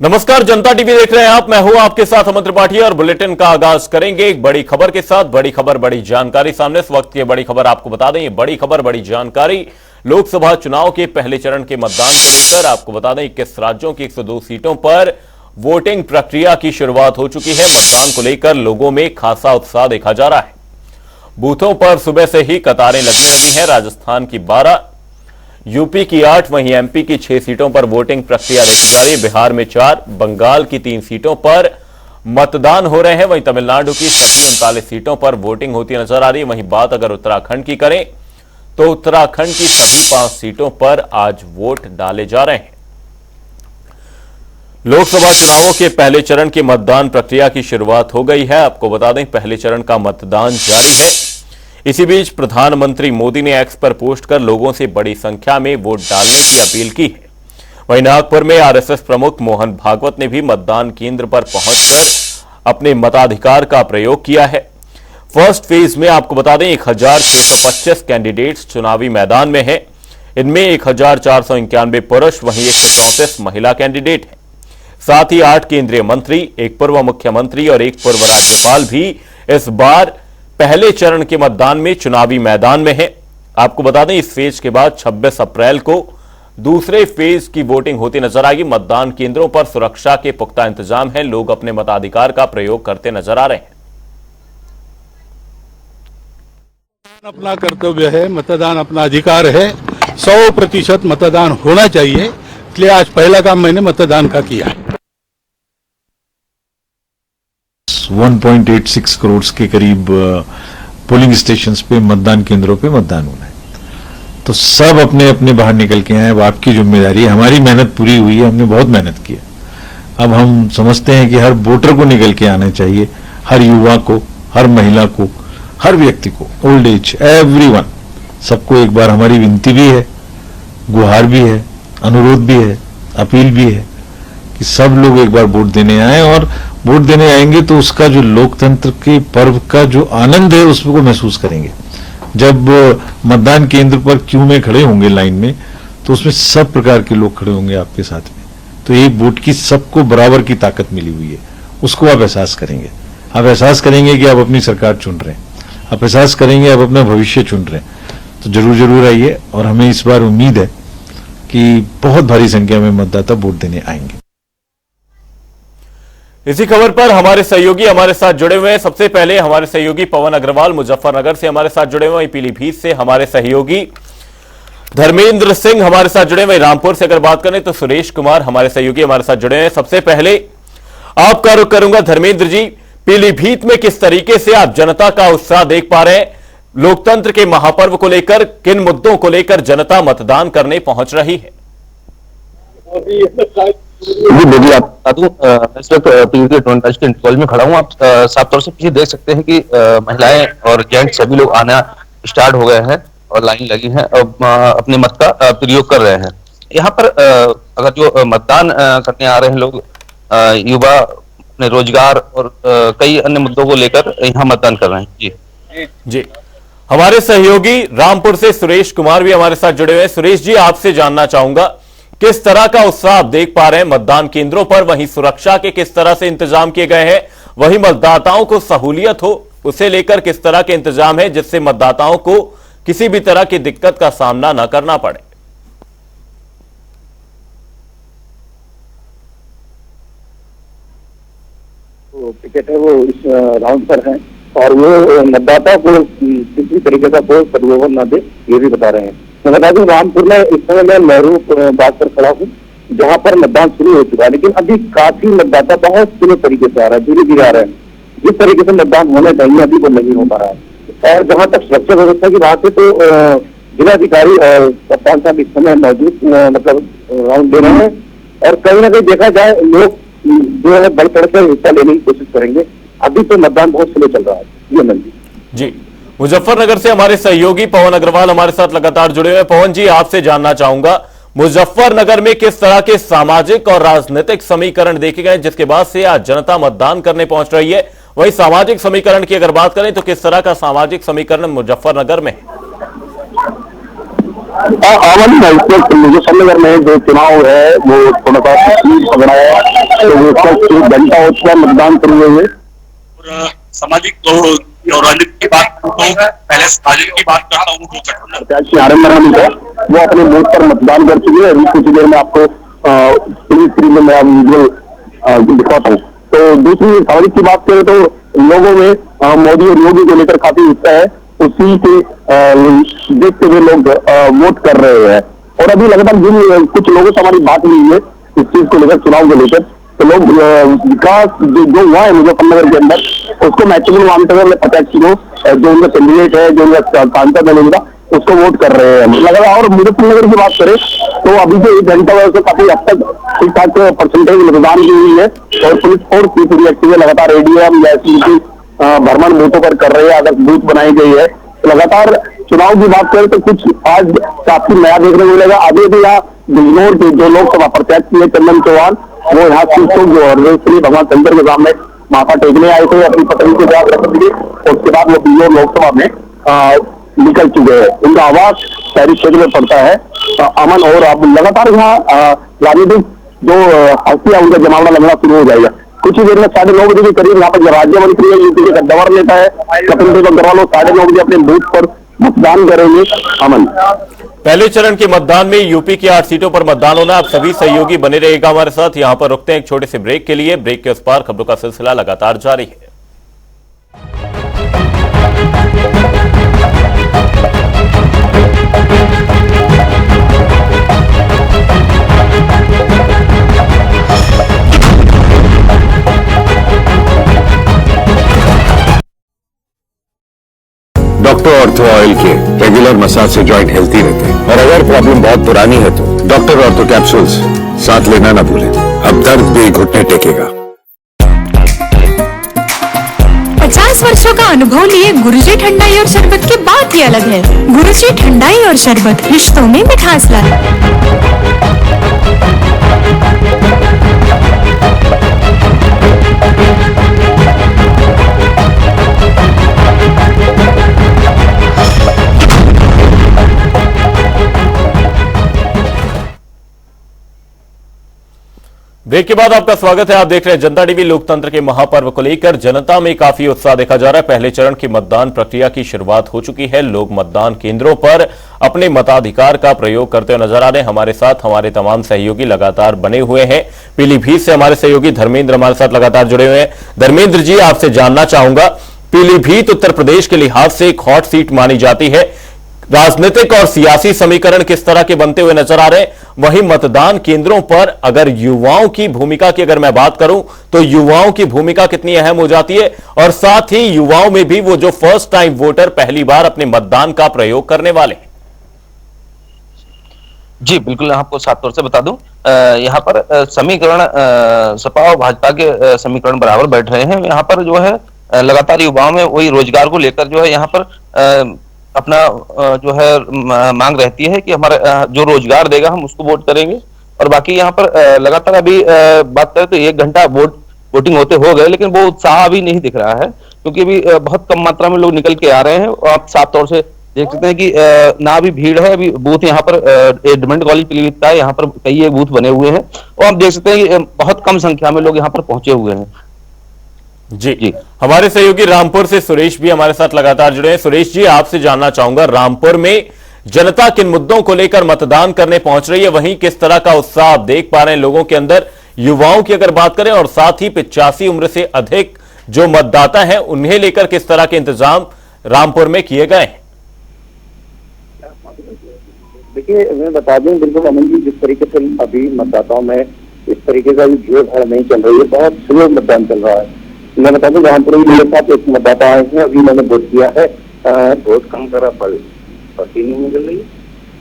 नमस्कार, जनता टीवी देख रहे हैं आप। मैं हूं आपके साथ अमन त्रिपाठी और बुलेटिन का आगाज करेंगे एक बड़ी खबर के साथ। बड़ी खबर, बड़ी जानकारी सामने इस वक्त की बड़ी खबर आपको बता दें। ये बड़ी खबर, बड़ी जानकारी लोकसभा चुनाव के पहले चरण के मतदान को लेकर आपको बता दें 21 राज्यों की 102 सीटों पर वोटिंग प्रक्रिया की शुरुआत हो चुकी है। मतदान को लेकर लोगों में खासा उत्साह देखा जा रहा है। बूथों पर सुबह से ही कतारें लगने लगी हैं। राजस्थान की 12, यूपी की 8, वहीं एमपी की 6 सीटों पर वोटिंग प्रक्रिया देखी जा रही है। बिहार में 4, बंगाल की 3 सीटों पर मतदान हो रहे हैं। वहीं तमिलनाडु की सभी 39 सीटों पर वोटिंग होती नजर आ रही है। वहीं बात अगर उत्तराखंड की करें तो उत्तराखंड की सभी 5 सीटों पर आज वोट डाले जा रहे हैं। लोकसभा चुनावों के पहले चरण की मतदान प्रक्रिया की शुरुआत हो गई है। आपको बता दें पहले चरण का मतदान जारी है। इसी बीच प्रधानमंत्री मोदी ने एक्स पर पोस्ट कर लोगों से बड़ी संख्या में वोट डालने की अपील की है। वहीं नागपुर में आरएसएस प्रमुख मोहन भागवत ने भी मतदान केंद्र पर पहुंचकर अपने मताधिकार का प्रयोग किया है। फर्स्ट फेज में आपको बता दें 1625 कैंडिडेट्स चुनावी मैदान में हैं। इनमें 1491 पुरुष, वहीं 134 महिला कैंडिडेट हैं। साथ ही 8 केंद्रीय मंत्री, एक पूर्व मुख्यमंत्री और एक पूर्व राज्यपाल भी इस बार पहले चरण के मतदान में चुनावी मैदान में है। आपको बता दें इस फेज के बाद 26 अप्रैल को दूसरे फेज की वोटिंग होती नजर आएगी। मतदान केंद्रों पर सुरक्षा के पुख्ता इंतजाम है। लोग अपने मताधिकार का प्रयोग करते नजर आ रहे हैं। अपना कर्तव्य है, मतदान अपना अधिकार है। 100% मतदान होना चाहिए, इसलिए आज पहला काम मैंने मतदान का किया है। 1.86 करोड़ के करीब पोलिंग स्टेशंस पे, मतदान केंद्रों पे मतदान होना है। तो सब अपने अपने बाहर निकल के आए। अब आपकी जिम्मेदारी है। हमारी मेहनत पूरी हुई है, हमने बहुत मेहनत की है। अब हम समझते हैं कि हर वोटर को निकल के आना चाहिए, हर युवा को, हर महिला को, हर व्यक्ति को, ओल्ड एज, एवरीवन, सबको एक बार हमारी विनती भी है, गुहार भी है, अनुरोध भी है, अपील भी है कि सब लोग एक बार वोट देने आए। और वोट देने आएंगे तो उसका जो लोकतंत्र के पर्व का जो आनंद है उसको महसूस करेंगे। जब मतदान केंद्र पर क्यू में खड़े होंगे लाइन में, तो उसमें सब प्रकार के लोग खड़े होंगे आपके साथ में। तो एक वोट की सबको बराबर की ताकत मिली हुई है, उसको आप एहसास करेंगे। आप एहसास करेंगे कि आप अपनी सरकार चुन रहे हैं, आप एहसास करेंगे आप अपना भविष्य चुन रहे हैं। तो जरूर जरूर आइए। और हमें इस बार उम्मीद है कि बहुत भारी संख्या में मतदाता वोट देने आएंगे। इसी खबर पर हमारे सहयोगी हमारे साथ जुड़े हुए हैं। सबसे पहले हमारे सहयोगी पवन अग्रवाल मुजफ्फरनगर से हमारे साथ जुड़े हुए हैं। पीलीभीत से हमारे सहयोगी धर्मेंद्र सिंह हमारे साथ जुड़े हुए। रामपुर से अगर बात करें तो सुरेश कुमार हमारे सहयोगी हमारे साथ जुड़े हैं। सबसे पहले आपका रुख करूंगा धर्मेंद्र जी, पीलीभीत में किस तरीके से आप जनता का उत्साह देख पा रहे हैं? लोकतंत्र के महापर्व को लेकर किन मुद्दों को लेकर जनता मतदान करने पहुंच रही है? जी बोलिए। आप बता दूं, इस वक्त पीलीभीत के कॉलेज में खड़ा हूं। आप साफ तौर से पीछे देख सकते हैं कि महिलाएं और जेंट्स सभी लोग आना स्टार्ट हो गए हैं और लाइन लगी है और अपने मत का प्रयोग कर रहे हैं। यहाँ पर अगर जो मतदान करने आ रहे हैं लोग, युवा अपने रोजगार और कई अन्य मुद्दों को लेकर यहाँ मतदान कर रहे हैं। जी जी, हमारे सहयोगी रामपुर से सुरेश कुमार भी हमारे साथ जुड़े हुए हैं। सुरेश जी, आपसे जानना चाहूंगा किस तरह का उत्साह आप देख पा रहे हैं मतदान केंद्रों पर? वहीं सुरक्षा के किस तरह से इंतजाम किए गए हैं? वहीं मतदाताओं को सहूलियत हो उसे लेकर किस तरह के इंतजाम है जिससे मतदाताओं को किसी भी तरह की दिक्कत का सामना न करना पड़े? टिकट है वो इस राउंड पर है और वो मतदाता को किसी तरीके का कोई प्रलोभन न दे, ये भी बता रहे हैं। मैं बता दूं रामपुर में इस समय मैं नेहरू बाग पर खड़ा हूँ, जहाँ पर मतदान शुरू हो चुका है, लेकिन अभी काफी मतदाता बहुत स्लो तरीके से आ रहा है, धीरे धीरे आ रहे हैं। जिस तरीके से मतदान होना चाहिए अभी वो नहीं हो पा रहा है। और जहाँ तक सुरक्षा व्यवस्था की बात है तो जिलाधिकारी और कप्तान साहब इस समय मौजूद मतलब राउंड दे रहे हैं और कहीं ना कहीं देखा जाए लोग जो है बढ़ चढ़कर हिस्सा लेने की कोशिश करेंगे। अभी तो मतदान बहुत स्लो चल रहा है। जी अमन जी, मुजफ्फरनगर से हमारे सहयोगी पवन अग्रवाल हमारे साथ लगातार जुड़े हुए। पवन जी, आपसे जानना चाहूंगा मुजफ्फरनगर में किस तरह के सामाजिक और राजनीतिक समीकरण देखे गए जिसके बाद से आज जनता मतदान करने पहुंच रही है? वही सामाजिक समीकरण की अगर बात करें तो किस तरह का सामाजिक समीकरण मुजफ्फरनगर में है? आवानी मुजफ्फरनगर में जो चुनाव है वो थोड़ा सा पकड़ा है, तो वो एक घंटा हो चुका मतदान शुरू हुए। और सामाजिक तो और राजनीति की बात तो पहले सामाजिक की बात करता हूँ। जो प्रत्याशी आनंद रानी है वो अपने बूथ पर मतदान कर चुके हैं। अभी कुछ देर में आपको स्क्रीन में दिखाता हूँ। तो दूसरी सामाजिक की बात करें तो लोगों में मोदी और योगी को लेकर काफी उत्साह है, उसी के देखते हुए लोग वोट कर रहे हैं। और अभी लगातार जिन कुछ लोगों से हमारी बात हुई है इस चीज को लेकर, चुनाव को लेकर, तो लोग विकास जो हुआ है मुजफ्फरनगर के अंदर उसको महत्वपूर्ण मानते हुए प्रत्याशी को, जो उनका कैंडिडेट है, जो उनका सांसद है लोगों का, उसको वोट कर रहे हैं लगातार। और मुजफ्फरनगर की बात करें तो अभी जो 1 घंटा वजह से काफी हद तक ठीक ठाक परसेंटेज मतदान की हुई है, और पुलिस फोर्स की पूरी एक्टिव है, लगातार एडीएम या एसपी भ्रमण बूथों पर कर रहे हैं, अगर बूथ बनाई गई है। लगातार चुनाव की बात करें तो कुछ आज काफी नया देखने को मिलेगा। अभी भी यहाँ बिजनौर के जो लोकसभा प्रत्याशी है चंदन चौहान, वो यहाँ सीटों जो श्री भगवान शंकर के सामने माथा टेकने आए थे अपनी पत्नी के साथ रख दिए, और उसके बाद वो बिजनौर लोकसभा में निकल चुके हैं। उनका आवाज शहरी क्षेत्र में पड़ता है अमन। और अब लगातार यहाँ राजनीतिक जो हस्तियां उनका जमावड़ा लगना शुरू हो जाएगा। कुछ ही देर में 9:30 बजे के करीब यहाँ पर राज्य मंत्री है यूपी के गद्दावर नेता है कपिल देव अग्रवाल, 9:30 बजे अपने बूथ पर मतदान करेंगे। अमन, पहले चरण के मतदान में यूपी की 8 सीटों पर मतदान होना। आप सभी सहयोगी बने रहेगा हमारे साथ। यहां पर रुकते हैं एक छोटे से ब्रेक के लिए। ब्रेक के उस पार खबरों का सिलसिला लगातार जारी है। डॉक्टर ऑर्थो ऑयल के रेगुलर मसाज से जॉइंट हेल्थी रहते हैं, और अगर प्रॉब्लम बहुत पुरानी है तो डॉक्टर ऑर्थो कैप्सूल्स साथ लेना ना भूलें। अब दर्द भी घुटने टेकेगा। 50 वर्षों का अनुभव लिए गुरुजी ठंडाई और शरबत की बात ही अलग है। गुरुजी ठंडाई और शरबत रिश्तों में मिठास लाए। ब्रेक के बाद आपका स्वागत है। आप देख रहे हैं जनता टीवी। लोकतंत्र के महापर्व को लेकर जनता में काफी उत्साह देखा जा रहा है। पहले चरण की मतदान प्रक्रिया की शुरुआत हो चुकी है। लोग मतदान केंद्रों पर अपने मताधिकार का प्रयोग करते हुए नजर आ रहे हैं। हमारे साथ हमारे तमाम सहयोगी लगातार बने हुए हैं। पीलीभीत से हमारे सहयोगी धर्मेंद्र हमारे साथ लगातार जुड़े हुए हैं। धर्मेंद्र जी, आपसे जानना चाहूंगा, पीलीभीत उत्तर प्रदेश के लिहाज से एक हॉट सीट मानी जाती है। राजनीतिक और सियासी समीकरण किस तरह के बनते हुए नजर आ रहे हैं? वहीं मतदान केंद्रों पर अगर युवाओं की भूमिका की अगर मैं बात करूं तो युवाओं की भूमिका कितनी अहम हो जाती है, और साथ ही युवाओं में भी वो जो फर्स्ट टाइम वोटर, पहली बार अपने मतदान का प्रयोग करने वाले हैं। जी बिल्कुल, आपको साफ तौर से बता दूं, यहाँ पर समीकरण सपा और भाजपा के समीकरण बराबर बैठ रहे हैं। यहाँ पर जो है लगातार युवाओं में वही रोजगार को लेकर जो है यहाँ पर अपना जो है मांग रहती है कि हमारा जो रोजगार देगा हम उसको वोट करेंगे। और बाकी यहाँ पर लगातार अभी बात करें तो 1 घंटा वोटिंग होते हो गए, लेकिन वो उत्साह अभी नहीं दिख रहा है, क्योंकि अभी बहुत कम मात्रा में लोग निकल के आ रहे हैं। और आप साफ तौर से देख सकते हैं कि ना भी भीड़ है। अभी बूथ यहाँ पर एडमंड कॉलेज पीलीभीत का है, यहाँ पर कई बूथ बने हुए हैं, और आप देख सकते हैं कि बहुत कम संख्या में लोग यहाँ पर पहुंचे हुए हैं। जी, हमारे सहयोगी रामपुर से सुरेश भी हमारे साथ लगातार जुड़े हैं। सुरेश जी, आपसे जानना चाहूंगा, रामपुर में जनता किन मुद्दों को लेकर मतदान करने पहुंच रही है? वहीं किस तरह का उत्साह आप देख पा रहे हैं लोगों के अंदर? युवाओं की अगर बात करें और साथ ही 85 उम्र से अधिक जो मतदाता हैं उन्हें लेकर किस तरह के इंतजाम रामपुर में किए गए हैं? देखिए, मैं बता दूं बिल्कुल अमन जी, जिस तरीके से अभी मतदाताओं में इस तरीके का भीड़ भाड़ नहीं चल रही है, बहुत स्लो मतदान चल रहा है। मैं बता दूं, रामपुर में मेरे साथ एक मतदाता आए हैं, अभी मैंने वोट किया है, वोट कम करा, पर्ची नहीं निकल रही।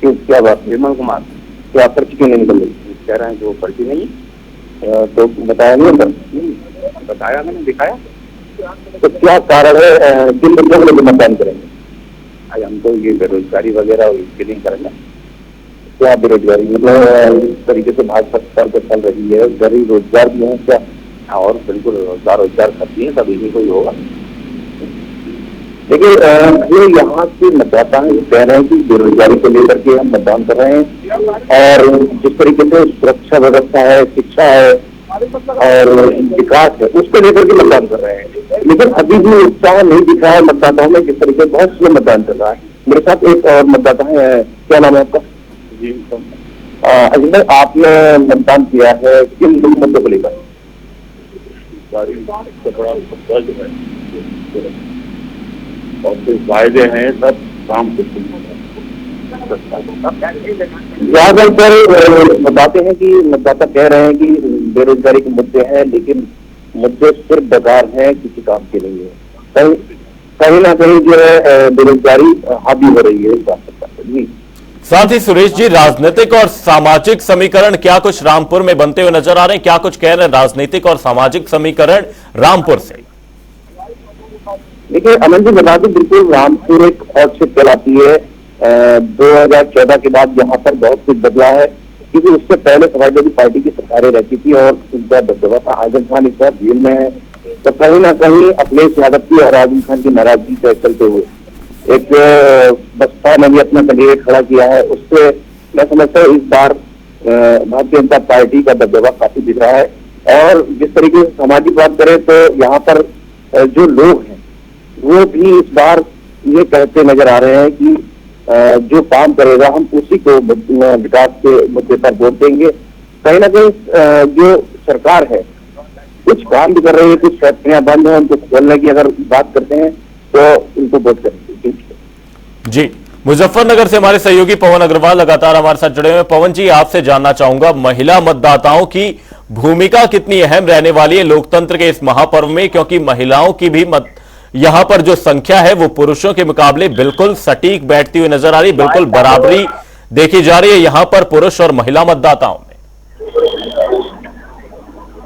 क्यों, क्या बात? विमल कुमार, क्या पर्ची क्यों नहीं निकल रही? कह रहे हैं जो पर्ची नहीं तो बताया नहीं, बताया मैंने, दिखाया। तो क्या कारण है, किन मुद्दों को लेकर मतदान करेंगे? आज हम तो ये बेरोजगारी वगैरह इसके नहीं करेंगे। क्या बेरोजगारी, मतलब इस तरीके से भाजपा सरकार चल रही है, गरीब रोजगार भी है क्या? और बिल्कुल रोजगार करती है, तभी ही कोई होगा। देखिए ये यहाँ के मतदाता हैं, वो कह रहे हैं कि बेरोजगारी को लेकर के हम मतदान कर रहे हैं और जिस तरीके से सुरक्षा व्यवस्था है, शिक्षा है और विकास है, उसको लेकर के मतदान कर रहे हैं। लेकिन अभी भी उत्साह नहीं दिख रहा है मतदाताओं में, किस तरीके बहुत स्लो मतदान चल रहा है। मेरे साथ एक और मतदाता है, क्या नाम है आपका? जी अजय भाई, आपने मतदान किया है, किन मुद्दों को लेकर? वायदे हैं सब काम ज्यादातर बताते हैं कि मतदाता कह रहे हैं कि बेरोजगारी के मुद्दे हैं, लेकिन मुद्दे सिर्फ बेकार हैं, किसी काम के नहीं है। कहीं ना कहीं जो है बेरोजगारी हावी हो रही है इस बात पर। जी साथ ही सुरेश जी, राजनीतिक और सामाजिक समीकरण क्या कुछ रामपुर में बनते हुए नजर आ रहे हैं? क्या कुछ कह रहे हैं राजनीतिक और सामाजिक समीकरण रामपुर से? देखिए अमन जी, बता दें, बिल्कुल रामपुर एक हॉट सीट कहलाती है। 2014 के बाद यहाँ पर बहुत कुछ बदला है, क्योंकि उससे पहले समाजवादी पार्टी की सरकारें रहती थी और उनका दबदबा था। आजम खान इस बार जेल में है, तो कहीं ना कहीं अखिलेश यादव की और आजम खान की नाराजगी से चलते हुए एक बसपा ने भी अपना कैंडिडेट खड़ा किया है। उससे मैं समझता हूँ इस बार भारतीय जनता पार्टी का दबदबा काफी दिख रहा है। और जिस तरीके से सामाजिक बात करें तो यहाँ पर जो लोग हैं वो भी इस बार ये कहते नजर आ रहे हैं कि जो काम करेगा हम उसी को विकास के मुद्दे पर वोट देंगे। कहीं ना कहीं जो सरकार है कुछ काम भी कर रही है, कुछ फैक्ट्रियां बंद हैं, उनको खोलने की अगर बात करते हैं तो उनको वोट करेंगे। जी, मुजफ्फरनगर से हमारे सहयोगी पवन अग्रवाल लगातार हमारे साथ जुड़े हुए। पवन जी, आपसे जानना चाहूंगा, महिला मतदाताओं की भूमिका कितनी अहम रहने वाली है लोकतंत्र के इस महापर्व में, क्योंकि महिलाओं की भी यहां पर जो संख्या है वो पुरुषों के मुकाबले बिल्कुल सटीक बैठती हुई नजर आ रही है, बिल्कुल बराबरी देखी जा रही है यहां पर पुरुष और महिला मतदाताओं में।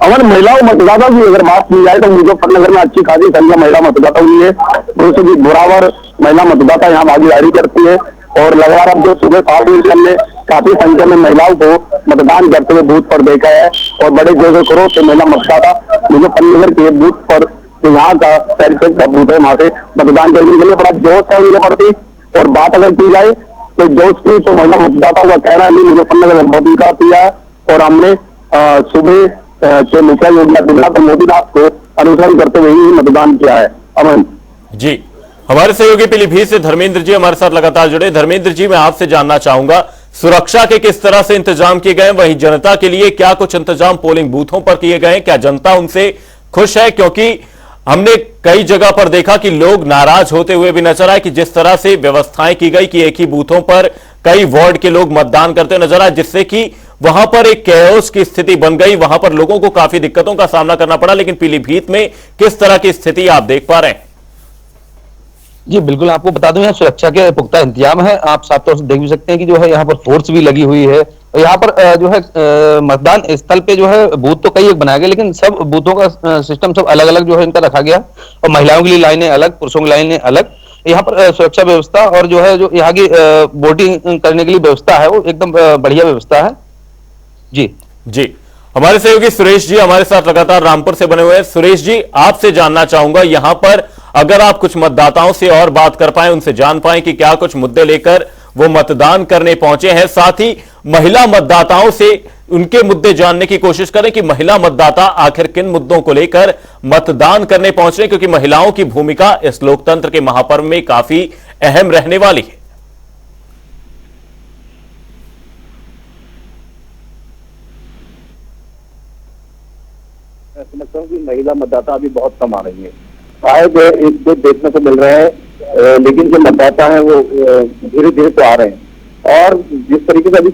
अगर महिलाओं मतदाता की अगर बात की जाए तो मुजफ्फरनगर में अच्छी खासी संख्या महिला मतदाता हुई है। पुरुषों की बराबर महिला मतदाता यहाँ भागीदारी करती है और लगातार अब जो सुबह 7 बजे हमने काफी संख्या में महिलाओं को मतदान करते हुए बूथ पर देखा है और बड़े जोर शोरों से महिला मतदाता मुजफ्फरनगर के बूथ पर यहाँ का सेल्फ का बूथ है, वहां से मतदान करने के लिए बड़ा जोश है उनके प्रति। और बात अगर की जाए तो जोश की तो महिला मतदाताओं का कहना है मुजफ्फरनगर में बहुत विकास किया है और हमने सुबह के मुखिया योगी आदित्यनाथ मोदीनाथ को अनुसरण करते हुए ही मतदान किया है। अमन जी, हमारे सहयोगी पीलीभीत से धर्मेंद्र जी हमारे साथ लगातार जुड़े। धर्मेंद्र जी, मैं आपसे जानना चाहूंगा, सुरक्षा के किस तरह से इंतजाम किए गए, वहीं जनता के लिए क्या कुछ इंतजाम पोलिंग बूथों पर किए गए? क्या जनता उनसे खुश है? क्योंकि हमने कई जगह पर देखा कि लोग नाराज होते हुए भी नजर आए कि जिस तरह से व्यवस्थाएं की गई कि एक ही बूथों पर कई वार्ड के लोग मतदान करते नजर आए, जिससे कि वहां पर एक कैओस की स्थिति बन गई, वहां पर लोगों को काफी दिक्कतों का सामना करना पड़ा। लेकिन पीलीभीत में किस तरह की स्थिति आप देख पा रहे हैं? जी बिल्कुल, आपको बता दूं यहाँ सुरक्षा के पुख्ता इंतजाम है। आप साफ तौर से देख भी सकते हैं कि जो है यहाँ पर फोर्स भी लगी हुई है और यहाँ पर जो है मतदान स्थल पे जो है बूथ तो कई एक बनाए गए, लेकिन सब बूथों का सिस्टम सब अलग अलग जो है इनका रखा गया और महिलाओं के लिए लाइनें अलग, पुरुषों की लाइनें अलग। यहाँ पर सुरक्षा व्यवस्था और जो है जो यहाँ की वोटिंग करने के लिए व्यवस्था है वो एकदम बढ़िया व्यवस्था है। जी, हमारे सहयोगी सुरेश जी हमारे साथ लगातार रामपुर से बने हुए हैं। सुरेश जी, आपसे जानना चाहूंगा, यहां पर अगर आप कुछ मतदाताओं से और बात कर पाए, उनसे जान पाए कि क्या कुछ मुद्दे लेकर वो मतदान करने पहुंचे हैं, साथ ही महिला मतदाताओं से उनके मुद्दे जानने की कोशिश करें कि महिला मतदाता आखिर किन मुद्दों को लेकर मतदान करने पहुंच रहे हैं, क्योंकि महिलाओं की भूमिका इस लोकतंत्र के महापर्व में काफी अहम रहने वाली है। मैं समझता हूँ कि महिला मतदाता अभी बहुत कम आ रही है, शायद एक दो देखने को मिल रहे हैं, लेकिन जो मतदाता हैं वो धीरे धीरे तो आ रहे हैं। और जिस तरीके से अभी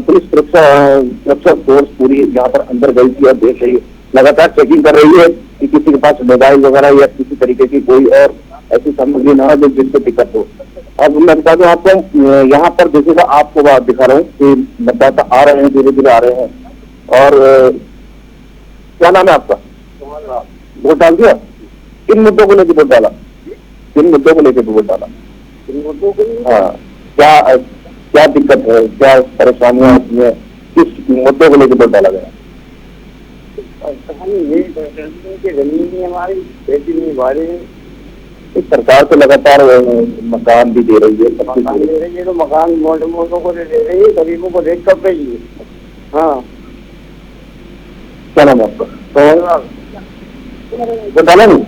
पुलिस सुरक्षा फोर्स पूरी यहाँ पर अंदर गई थी और देख रही है, लगातार चेकिंग कर रही है कि किसी के पास मोबाइल वगैरह या किसी तरीके की कोई और ऐसी सामग्री ना हो जो जिससे दिक्कत हो। अब मैं बता दूं आपको, यहाँ पर देखिएगा, आपको बात दिखा रहा हूँ कि मतदाता आ रहे हैं, धीरे धीरे आ रहे हैं। और क्या नाम है आपका? वोट डाल दिया? किन मुद्दों को लेकर वोट डाला? किन मुद्दों को लेकर वोट डाला? हाँ, क्या दिक्कत है, क्या परेशानियां होती है, किस मुद्दों को लेकर वोट डाला गया? जमीन हमारी खेती नहीं बारे इस सरकार तो लगातार मकान भी दे रही है, सब कुछ दे रही है। तो मकान मोटों को दे रही है, गरीबों को देख कब देगी। हाँ, क्या नाम है आपका? बताना नहीं।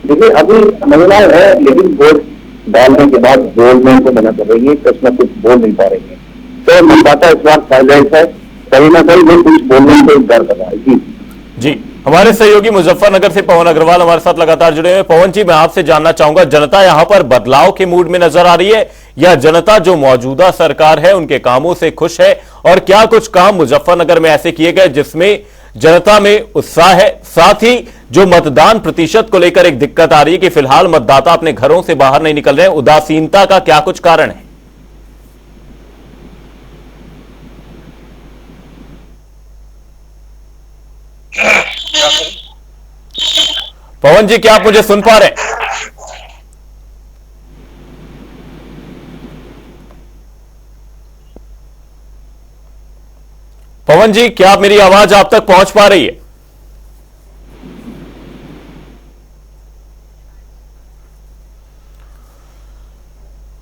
देखिए, अभी महिलाएं है, लेकिन वोट डालने के बाद बोलने को मना कर रही है, कुछ न कुछ बोल नहीं पा रही है। तो मतदाता इस बार साइलेंट है, कहीं ना कहीं वो कुछ बोलने को इंतजार कर रहा है। जी, हमारे सहयोगी मुजफ्फरनगर से पवन अग्रवाल हमारे साथ लगातार जुड़े हुए। पवन जी, मैं आपसे जानना चाहूंगा, जनता यहां पर बदलाव के मूड में नजर आ रही है या जनता जो मौजूदा सरकार है उनके कामों से खुश है? और क्या कुछ काम मुजफ्फरनगर में ऐसे किए गए जिसमें जनता में उत्साह है? साथ ही जो मतदान प्रतिशत को लेकर एक दिक्कत आ रही है कि फिलहाल मतदाता अपने घरों से बाहर नहीं निकल रहे हैं, उदासीनता का क्या कुछ कारण है? पवन जी, क्या आप मुझे सुन पा रहे हैं? पवन जी, क्या मेरी आवाज आप तक पहुंच पा रही है?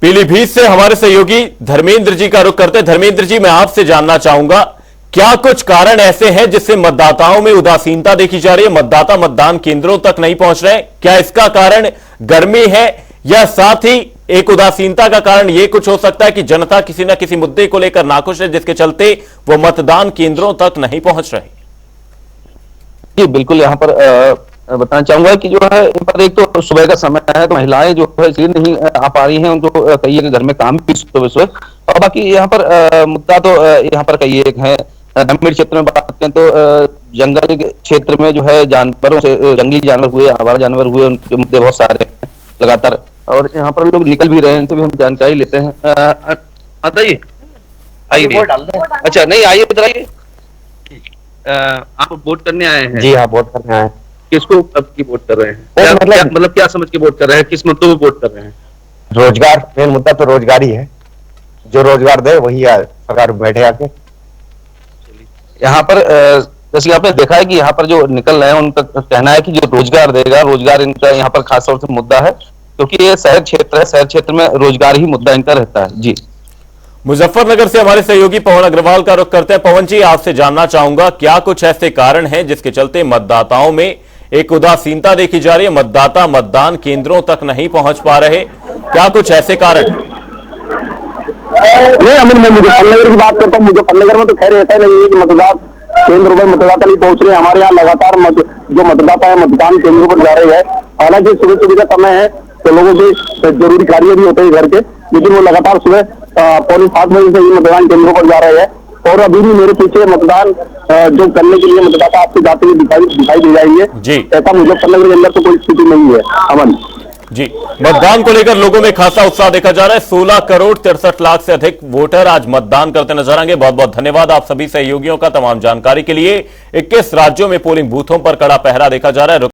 पीलीभीत से हमारे सहयोगी धर्मेंद्र जी का रुख करते हैं। धर्मेंद्र जी, मैं आपसे जानना चाहूंगा, क्या कुछ कारण ऐसे हैं जिससे मतदाताओं में उदासीनता देखी जा रही है, मतदाता मतदान केंद्रों तक नहीं पहुंच रहे? क्या इसका कारण गर्मी है या साथ ही एक उदासीनता का कारण यह कुछ हो सकता है कि जनता किसी न किसी मुद्दे को लेकर नाखुश है जिसके चलते वो मतदान केंद्रों तक नहीं पहुंच रहे? जी बिल्कुल, यहाँ पर बताना चाहूंगा कि जो है इन पर एक तो सुबह का समय है, तो महिलाएं जो है इसलिए नहीं आ पा रही हैं, उनको कई एक घर में काम भी सुबह, और बाकी यहाँ पर मुद्दा तो यहाँ पर कई एक है। ग्रामीण क्षेत्र में बात करें तो जंगल क्षेत्र में जो है जानवरों से, जंगली जानवर हुए, आवारा जानवर हुए, उनके मुद्दे बहुत सारे हैं लगातार, और यहाँ पर लोग निकल भी रहे हैं, तो भी हम जानकारी लेते हैं। बताइए, आइए। अच्छा, नहीं आइए, बताइए। आप वोट करने आए हैं? जी हाँ, वोट करने आए हैं। किसको अब की वोट कर रहे हैं? मतलब क्या समझ के वोट कर रहे हैं? किस मुद्दों पे वोट कर रहे हैं? रोजगार, मेन मुद्दा तो रोजगार ही है। जो रोजगार दे वही सरकार बैठे आके। यहाँ पर जैसे आपने देखा है कि यहाँ पर जो निकल रहे हैं उनका कहना है कि जो रोजगार देगा, रोजगार इनका यहाँ पर खास तौर से मुद्दा है, क्योंकि ये शहर क्षेत्र है, शहर क्षेत्र में रोजगार ही मुद्दा इनका रहता है। जी, मुजफ्फरनगर से हमारे सहयोगी पवन अग्रवाल का रुख करते हैं। पवन जी, आपसे जानना चाहूंगा, क्या कुछ ऐसे कारण हैं जिसके चलते मतदाताओं में एक उदासीनता देखी जा रही है, मतदाता मतदान केंद्रों तक नहीं पहुंच पा रहे? क्या कुछ ऐसे कारण? नहीं अमित, मैं मुजफ्फरनगर की बात करता हूँ। मुजफ्फरनगर में तो खैर ऐसा नहीं है कि मतदान केंद्रों पर मतदाता नहीं पहुंच रहे हैं। हमारे यहाँ लगातार जो मतदाता है मतदान केंद्रों पर जा रहे हैं। हालांकि सुबह सुबह का समय है तो लोगों के जरूरी कार्य भी होते हैं घर के, लेकिन वो लगातार सुबह 6:45 बजे से ही मतदान केंद्रों पर जा रहे हैं। और अभी भी मेरे पीछे मतदान जो करने के लिए मतदाता आपसे जाते हुए दिखाई दे जाएंगे। ऐसा मुजफ्फरनगर के अंदर तो कोई स्थिति नहीं है। अमन जी, मतदान को लेकर लोगों में खासा उत्साह देखा जा रहा है। 16 करोड़ 63 लाख से अधिक वोटर आज मतदान करते नजर आएंगे। बहुत बहुत धन्यवाद आप सभी सहयोगियों का तमाम जानकारी के लिए। 21 राज्यों में पोलिंग बूथों पर कड़ा पहरा देखा जा रहा है।